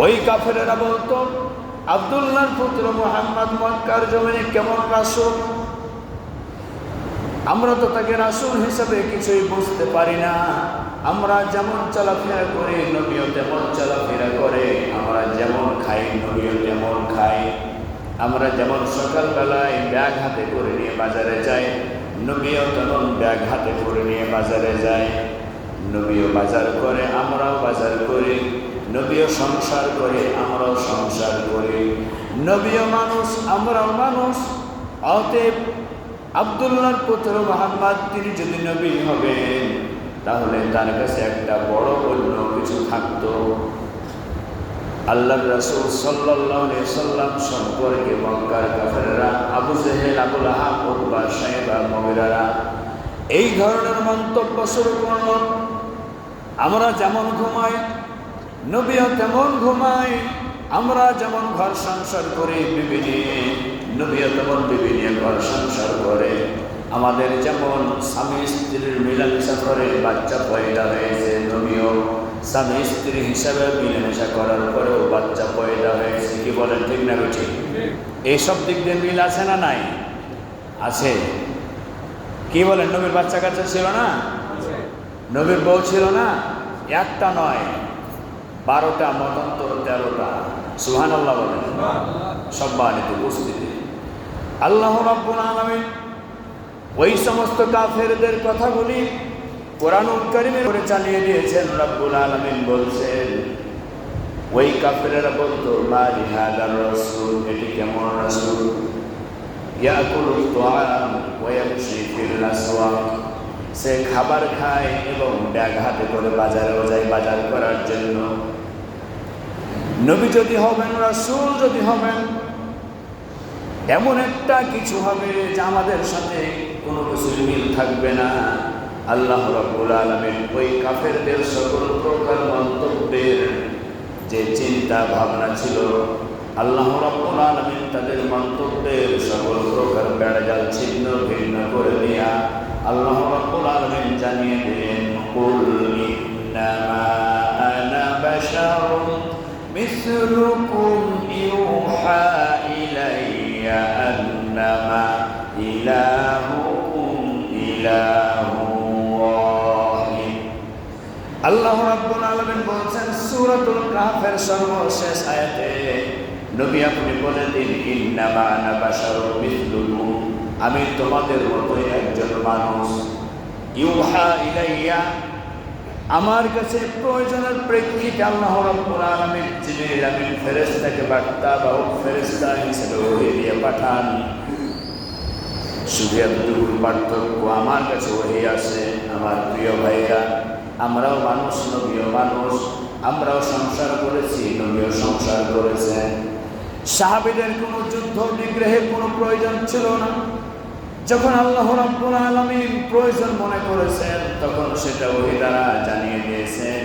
ওই কাফেরেরা বলতো, আব্দুল্লাহর পুত্র মুহাম্মদ মক্কার জমিনে কেমন রাসূল, আমরা তো তাকে রাসূল হিসেবে কিছুই বুঝতে পারি না। আমরা যেমন চলাফেরা করি নবীও তেমন চলাফেরা করে, আমরা যেমন খাই নবীও তেমন খাই, আমরা যেমন সকালবেলায় ব্যাগ হাতে করে নিয়ে বাজারে যাই নবীও তেমন ব্যাগ হাতে করে নিয়ে বাজারে যায়। নবীও বাজার করে, আমরাও বাজার করি। নবীও সংসার করে, আমরাও সংসার করি। নবীও মানুষ, আমরাও মানুষ। অতএব আব্দুল্লাহর পুত্র মুহাম্মদ তিনি যদি নবী হবেন তাহলে তার কাছে একটা বড় অন্য কিছু থাকতো। আল্লাহর রাসূল সাল্লাল্লাহু আলাইহি সাল্লাম সম্পর্কে মক্কার কাফেররা, আবু জেহেল, আবু লাহাব, উতবা, শাইবা, মুগীরারা এই ধরনের মন্তব্য শুরু করল, আমরা যেমন ঘুমাই নবীও তেমন ঘুমায়, আমরা যেমন ঘর সংসার করি বিবি নিয়ে নবীও তেমন বিবি নিয়ে ঘর সংসার করে, আমাদের যেমন স্বামী স্ত্রীর মিলামেশা করে বাচ্চা পয়দা হয়েছে নবীও স্বামী স্ত্রী হিসাবে মিলামেশা করার পরেও বাচ্চা পয়দা হয়েছে। কি বলেন, ঠিক না ঠিক? এইসব দিক দিয়ে মিল আছে না নাই? আছে। কি বলেন, নবীর বাচ্চা কাচ্চা ছিল না? নবীর বউ ছিল না? একটা নয়, 12টা, মতান্তর 13টা। সুবহানাল্লাহ বলেন। সম্মানিত উপস্থিতি, আল্লাহ রাব্বুল আলামিন ওই সমস্ত কাফেরদের কথাগুলি কোরআনুল কারীমে করে চালিয়ে দিয়েছেন। রাব্বুল আলামিন বলছেন, ওই কাফেররা বলতো, মা লিহাদার রাসূল, এটি কেমন রাসূল, ইয়াকুলুত তাআম ওয়া ইয়ামশি ফিল আসওয়াক, সে খাবার খায় এবং ব্যাগ হাতে করে বাজারেও যায় বাজার করার জন্য। নবী যদি হবেন, রাসূল যদি হবেন, এমন একটা কিছু হবে যা আমাদের সাথে কোনো কিছু মিল থাকবে না। আল্লাহ রাব্বুল আলামিন ওই কাফেরদের সকল প্রকার মন্তব্যের যে চিন্তা ভাবনা ছিল, আল্লাহ রাব্বুল আলামিন তাদের মন্তব্যের সকল প্রকার বেড়াজাল ছিন্ন ভিন্ন করে দিয়া আল্লাহ রাব্বুল আলামিন জানিয়ে দিলেন, কুল ইন্নামা আনা বাশারুন মিসলুকুম ইউহা ইলাইয়া আন্নামা ইলাহুকুম ইলাহুন ওয়াহিদ। আল্লাহ রাব্বুল আলামিন বলছেন সূরাতুল কাহফের সর্বশেষ আয়াতে, নবী আপনি বলে দিন, ইন্নামা আনা বাশারুন মিসলুকুম, আমি তোমাদের মতোই একজন মানুষ। ইউহা ইলাইয়া, আমার কাছে প্রয়োজনের প্রেক্ষিতে আল্লাহ রাব্বুল আলামিন জিবরিল আমিন ফেরেশতাকে বার্তা বা ফেরেশতা হিসেবে ওহী দিয়ে পাঠান। শুধু এতটুকু পার্থক্য, আমার কাছে ওহী আসে। আমার প্রিয় ভাইরা, আমরাও মানুষ, নবীও মানুষ, আমরাও সংসার করেছি, নবীও সংসার করেছেন। সাহাবীদের কোনো যুদ্ধ বিগ্রহের কোনো প্রয়োজন ছিল না। যখন আল্লাহ রাব্বুল আলামিন প্রয়োজন মনে করেছেন তখন সেটা ওহী দ্বারা জানিয়ে দিয়েছেন।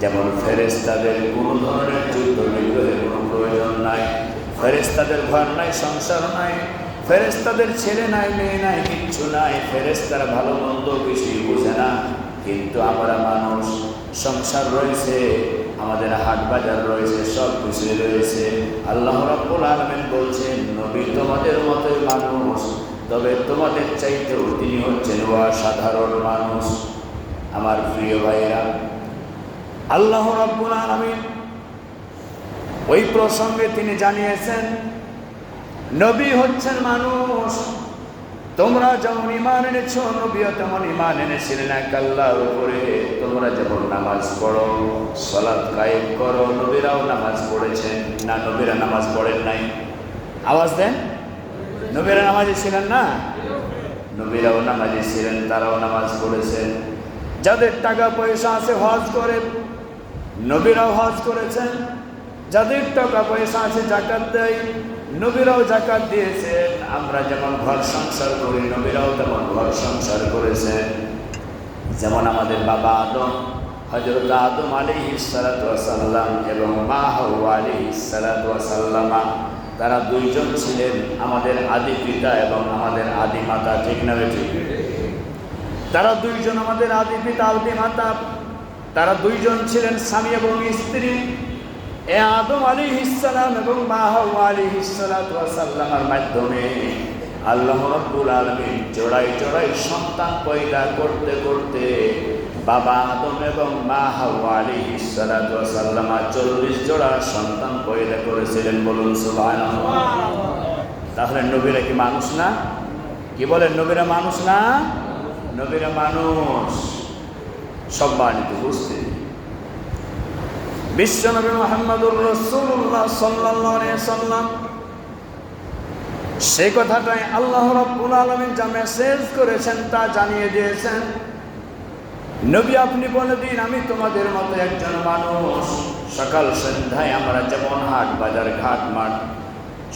যেমন ফেরেশতাদের কোনো ধরনের যুদ্ধ বিগ্রহের কোনো প্রয়োজন নাই, ফেরেশতাদের ঘর নাই, সংসার নাই, ফেরেশতাদের ছেলে নাই, মেয়ে নাই, কিচ্ছু নাই, ফেরেশতারা ভালো মন্দ কিছুই বুঝে না। কিন্তু আমরা মানুষ, সংসার রয়েছে, আমাদের হাট বাজার রয়েছে, সব কিছুই রয়েছে। আল্লাহ রাব্বুল আলামিন বলছেন, নবী তোমাদের মতোই মানুষ, তবে তোমাদের চাইতেও তিনি হচ্ছেন সাধারণ মানুষ। আমার প্রিয় ভাইরা, আল্লাহ রাব্বুল আলামিন ওই প্রসঙ্গে তিনি জানিয়েছেন, নবী হচ্ছেন মানুষ। তোমরা যেমন ঈমান এনেছো, নবীও তেমন ঈমান এনেছিলেন এক আল্লাহর উপরে। তোমরা যেমন নামাজ পড়ো, সালাত কায়েম করো, নবীরাও নামাজ পড়েছেন। না, নবীরা নামাজ পড়েন নাই? আওয়াজ দেন। নবীরা নামাজি ছিলেন না? নবীরাও নামাজি ছিলেন, তারাও নামাজ পড়েছেন। যাদের টাকা পয়সা আছে হজ করে, নবীরাও হজ করেছেন। যাদের টাকা পয়সা আছে যাকাত দেয়, নবীরাও যাকাত দিয়েছেন। আমরা যেমন ঘর সংসার করি, নবীরাও তেমন ঘর সংসার করেছেন। যেমন আমাদের বাবা আদম, হযরত আদম আলাইহিস সালাতু ওয়াস সালাম এবং মা হাওয়া আলাইহিস সালাতু ওয়াস সালামা, তারা দুইজন ছিলেন আমাদের আদি পিতা এবং আমাদের আদি মাতা। ঠিক না ঠিক? তারা দুইজন আমাদের আদি পিতা, আদি মাতা। তারা দুইজন ছিলেন স্বামী এবং স্ত্রী। এ আদম আলাইহিস সালাম এবং মা হাওয়া আলাইহিস সালাতু ওয়াস সালামের মাধ্যমে আল্লাহ রাব্বুল আলামিন জোড়ায় জোড়ায় সন্তান পয়দা করতে করতে বাবা আদম এবং মা হাওয়া আলাইহিস সালাতু ওয়াস সালাম 40 জোড়া সন্তান পয়দা করেছিলেন। বলুন সুবহানাল্লাহ। তাহলে নবীরা কি মানুষ না? কি বলেন, নবীরা মানুষ না? নবীরা মানুষ, সম্মানিত বুঝতে। বিশ্বনবী মুহাম্মদুর রাসূলুল্লাহ সাল্লাল্লাহু আলাইহি সাল্লাম সেই কথাটাই আল্লাহ রাব্বুল আলামিন যা মেসেজ করেছেন তা জানিয়ে দিয়েছেন। নবী আপনি বলে দিন, আমি তোমাদের মতো একজন মানুষ। সকাল সন্ধ্যায় আমরা যেমন হাট বাজার ঘাট মাঠ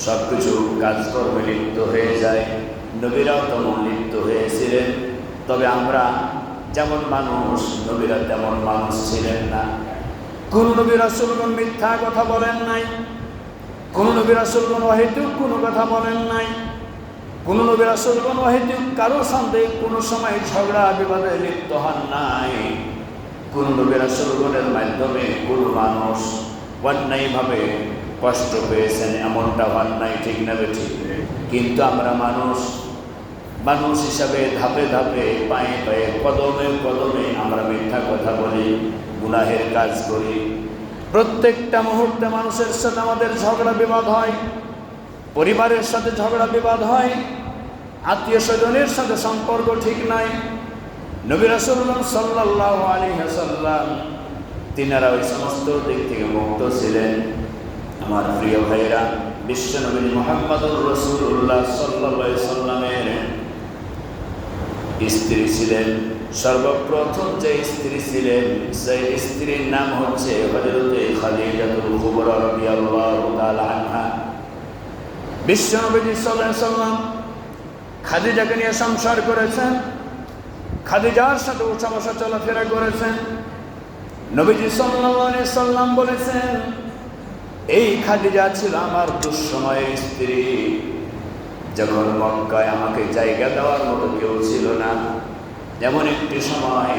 সবকিছু কাজকর্মে লিপ্ত হয়ে যায়, নবীরাও তেমন লিপ্ত হয়েছিলেন। তবে আমরা যেমন মানুষ, নবীরা তেমন মানুষ ছিলেন না। কোন নবী রাসূলগণ মিথ্যা কথা বলেন নাই, কোন নবী রাসূলগণ অহেতুক কোনো কথা বলেন নাই, কোন নবী রাসূলগণ অহেতুক কারো সঙ্গে কোনো সময় ঝগড়া বিবাদে লিপ্ত হন নাই। কোন নবী রাসূলগণের মাধ্যমে কোনো মানুষ অন্যায়ভাবে কষ্ট পেয়েছেন এমনটা হন নাই, ঠিক না ঠিক? কিন্তু আমরা মানুষ হিসাবে ধাপে ধাপে পায়ে পায়ে কদমে কদমে আমরা মিথ্যা কথা বলি, গুনাহের কাজ করি। প্রত্যেকটা মুহূর্তে মানুষের সাথে আমাদের ঝগড়া বিবাদ হয়, পরিবারের সাথে ঝগড়া বিবাদ হয়, আত্মীয় স্বজনের সাথে সম্পর্ক ঠিক নাই। নবী রাসূলুল্লাহ সাল্লাল্লাহু আলাইহি ওয়াসাল্লাম তিনারা ওই সমস্ত দিক থেকে মুক্ত ছিলেন। আমার প্রিয় ভাইরা, বিশ্বনবী মুহাম্মদুর রাসূলুল্লাহ সাল্লাল্লাহু আলাইহি ওয়াসাল্লামের স্ত্রী ছিলেন, সর্বপ্রথম যে স্ত্রী ছিলেন সেই স্ত্রীর নাম হচ্ছে হযরতে খাদিজাতুল কুবরা রাদিয়াল্লাহু তাআলা আনহা। বিশ্বনবী সাল্লাল্লাহু আলাইহি ওয়াসাল্লাম খাদিজাকে নিয়ে সংসার করেছেন, খাদিজার সাথে উঠা বসা চলাফেরা করেছেন। নবীজি সাল্লাল্লাহু আলাইহি ওয়াসাল্লাম বলেছেন, এই খাদিজা ছিল আমার দুঃসময়ের স্ত্রী। যখন মক্কায় আমাকে জায়গা দেওয়ার মতো কেউ ছিল না, এমন একটি সময়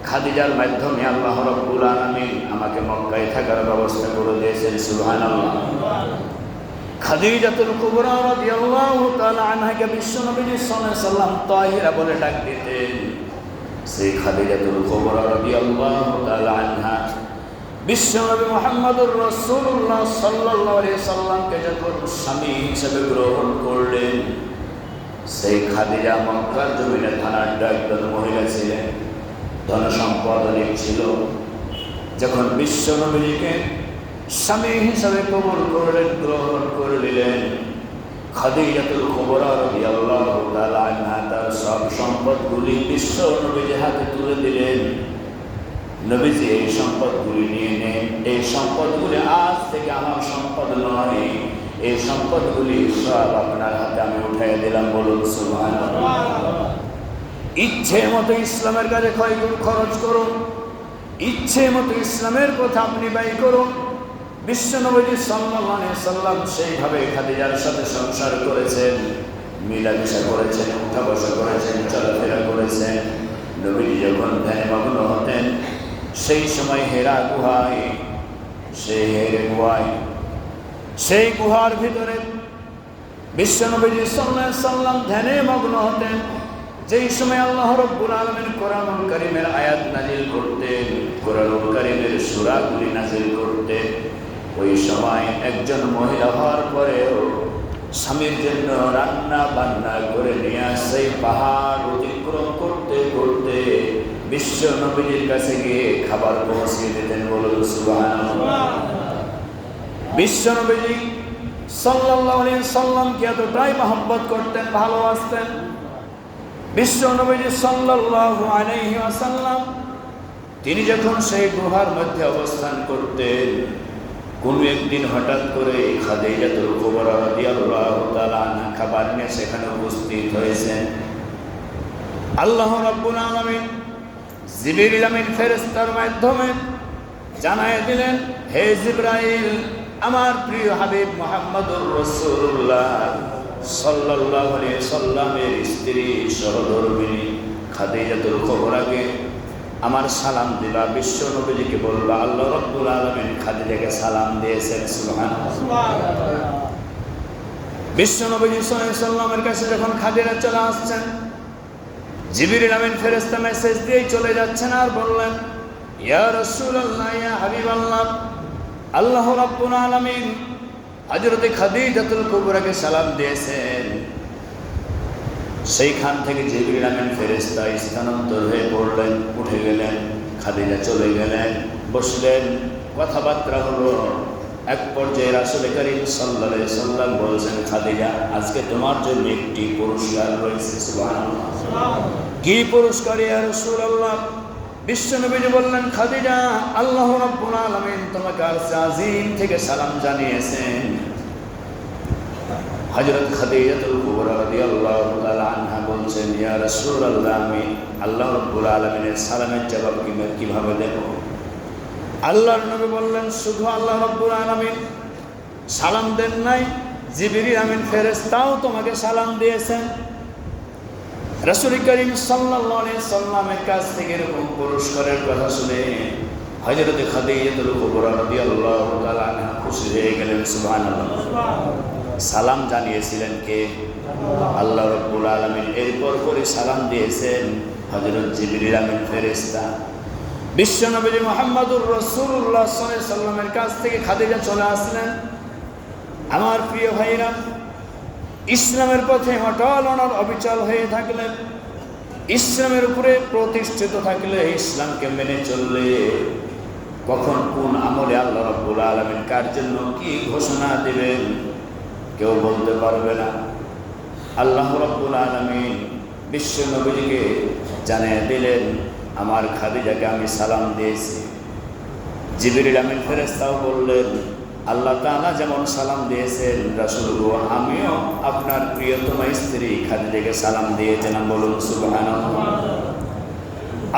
খাদিজার মাধ্যমে আল্লাহ রাব্বুল আলামিন আমাকে মক্কায় থাকার ব্যবস্থা করে দিয়েছেন। সুবহানাল্লাহ। খাদিজাতুল কুবরা রাদিয়াল্লাহু তাআলা আনহাকে বিশ্বনবী সাল্লাল্লাহু আলাইহি ওয়াসাল্লাম তাহিরা বলে ডাক দিতেন। সেই খাদিজাতুল কুবরা রাদিয়াল্লাহু তাআলা আনহা বিশ্বনবী মুহাম্মদুর রাসূলুল্লাহ সাল্লাল্লাহু আলাইহি ওয়াসাল্লামকে যখন স্বামী হিসেবে গ্রহণ করলেন, সেই খাদিজা মক্কার জমিনে থানার একজন মহিলা ছিলেন, ধন সম্পদ অনেক ছিল। যখন বিশ্বনবীকে স্বামী হিসেবে কবুল করলেন, গ্রহণ করে নিলেন, খাদিজাতুল কুবরা রাদিয়াল্লাহু তাআলা আনহা তার সব সম্পদগুলি বিশ্বনবীর হাতে তুলে দিলেন। নবীজি এই সম্পদগুলি নিয়ে নেন, এই সম্পদগুলি আজ থেকে আমার সম্পদ নয়, এই সম্পদগুলি সব আপনার হাতে আমি উঠাই দিলাম। বলুন সুবহানাল্লাহ। ইচ্ছে মতো ইসলামের কাজে খরচ করুন, ইচ্ছে মতো ইসলামের কথা আপনি ব্যয় করুন। বিশ্বনবী সাল্লাল্লাহু আলাইহি ওয়াসাল্লাম সেইভাবে খাদিজার সাথে সংসার করেছেন, মিলামিশা করেছেন, উঠা বসা করেছেন, চলাফেরা করেছেন। নবীজি যখন ধ্যানে মগ্ন হতেন, সেই সময় হেরা গুহায়, সেই গুহার ভিতরে বিশ্বনবী সাল্লাল্লাহু আলাইহি ওয়াসাল্লাম ধ্যানে মগ্ন হতেন। যেই সময় আল্লাহ রাব্বুল আলামিন কোরআনুল কারীমের আয়াত নাযিল করতেন, কোরআনুল কারীমের সূরাগুলি নাযিল করতেন, ওই সময় একজন মহিলা হওয়ার পরেও স্বামীর জন্য রান্না বান্না করে নিয়ে সেই পাহাড় অতিক্রম করতে করতে বিশ্ব নবীর কাছে গিয়ে খাবার পৌঁছে দিতেন। বলুন সুবহানাল্লাহ। বিশ্ব নবী সাল্লাল্লাহু আলাইহি ওয়াসাল্লামকে এতটাই মহব্বত করতেন, ভালোবাসতেন। বিশ্ব নবী সাল্লাল্লাহু আলাইহি ওয়াসাল্লাম তিনি যখন সেই গুহার মধ্যে অবস্থান করতেন, কোন একদিন হঠাৎ করে খাদিজাতুল কুবরা রাদিয়াল্লাহু তাআলা আনহা খাবার নিয়ে সেখানে উপস্থিত হয়েছেন। আল্লাহ রাব্বুল আলামিন জিবরিল আমিন ফেরেশতার মাধ্যমে জানায় দিলেন, হে জিবরাইল, আমার প্রিয় হাবিব মুহাম্মদুর রাসূলুল্লাহ সাল্লাল্লাহু আলাইহি ওয়াসাল্লামের স্ত্রী সহধর্মিণী খাদিজাতুল কুবরাকে আমার সালাম দিবা, বিশ্ব নবীজিকে বলবা আল্লাহ রাব্বুল আলামিন খাদিজাকে সালাম দিয়েছেন। সুবহানাল্লাহ। বিশ্ব নবীজি সাল্লাল্লাহু আলাইহি সাল্লামের কাছে যখন খাদিজা চলে আসছেন, জিবরিল আমিন ফেরেশতা মেসেজ দিয়ে চলে যাচ্ছেন আর বললেন, ইয়া রাসূলুল্লাহ, ইয়া হাবিবাল্লাহ, আল্লাহ রাব্বুল আলামিন হযরত খাদিজাতুল কুবরাকে সালাম দিয়েছেন। সেইখান থেকে জিবরিল আমিন ফেরেশতা স্থানান্তর হয়ে পড়লেন, উঠে গেলেন, খাদিজা চলে গেলেন, বসলেন, কথাবার্তা হলো। এক পর্যায়ে রাসূল করিম সাল্লাল্লাহু আলাইহি সাল্লাম বলেছেন, খাদিজা, আজকে তোমার জন্য একটি পুরস্কার রয়েছে। সুবহানাল্লাহ। কি পুরস্কার ইয়া রাসূলুল্লাহ? বিশ্বনবীজি বললেন, খাদিজা, আল্লাহ রাব্বুল আলামিন তোমাকে আরশে আজিম থেকে সালাম জানিয়েছেন। হযরত খাদিজাতুল কুবরা রাদিয়াল্লাহু তাআলা আনহা বলছেন, ইয়া রাসূলুল্লাহ, আমি আল্লাহ রাব্বুল আলামিনের সালামের জবাব কিভাবে দেব? আল্লাহর নবী বললেন, শুধু আল্লাহ রাব্বুল আলামিন সালাম দেন নাই, জিবরিল আমিন ফেরেশতাও তোমাকে সালাম দিয়েছেন। রাসূল করিম সাল্লাল্লাহু আলাইহি সাল্লামের কাছ থেকে এরকম পুরস্কারের কথা শুনে হযরত খাদিজাতুল কুবরা রাদিয়াল্লাহু তাআলা আনহা খুশি হয়ে গেলেন। সুবহানাল্লাহ। সালাম জানিয়েছিলেন কে? আল্লাহ রাব্বুল আলামিন। এরপর করে সালাম দিয়েছেন হযরত জিবরিল আমিন ফেরেশতা। বিশ্বনবী মুহাম্মদুর রাসূলুল্লাহ সাল্লাল্লাহু আলাইহি সাল্লামের কাছ থেকে খাদিজা চলে আসলেন। আমার প্রিয় ভাইরা, ইসলামের পথে অটল অনড় অবিচল হয়ে থাকলে, ইসলামের উপরে প্রতিষ্ঠিত থাকলে, ইসলামকে মেনে চললে, কখন কোন আমলে আল্লাহ রাব্বুল আলামিন কার জন্য কি ঘোষণা দিবেন কেউ বলতে পারবে না। আল্লাহ রাব্বুল আলামিন বিশ্ব নবীকে জানিয়ে দিলেন, আমার খাদিজাকে আমি সালাম দিয়েছি। জিবরিল আমিন ফেরেশতাও বললেন, আল্লাহ তাআলা যেমন সালাম দিয়েছেন, রাসূল আমিও আপনার প্রিয়তমা স্ত্রী খাদিজাকে সালাম দিয়েছেন। বলুন সুবহানাল্লাহ।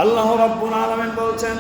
আল্লাহ রাব্বুল আলামিন বলছেন,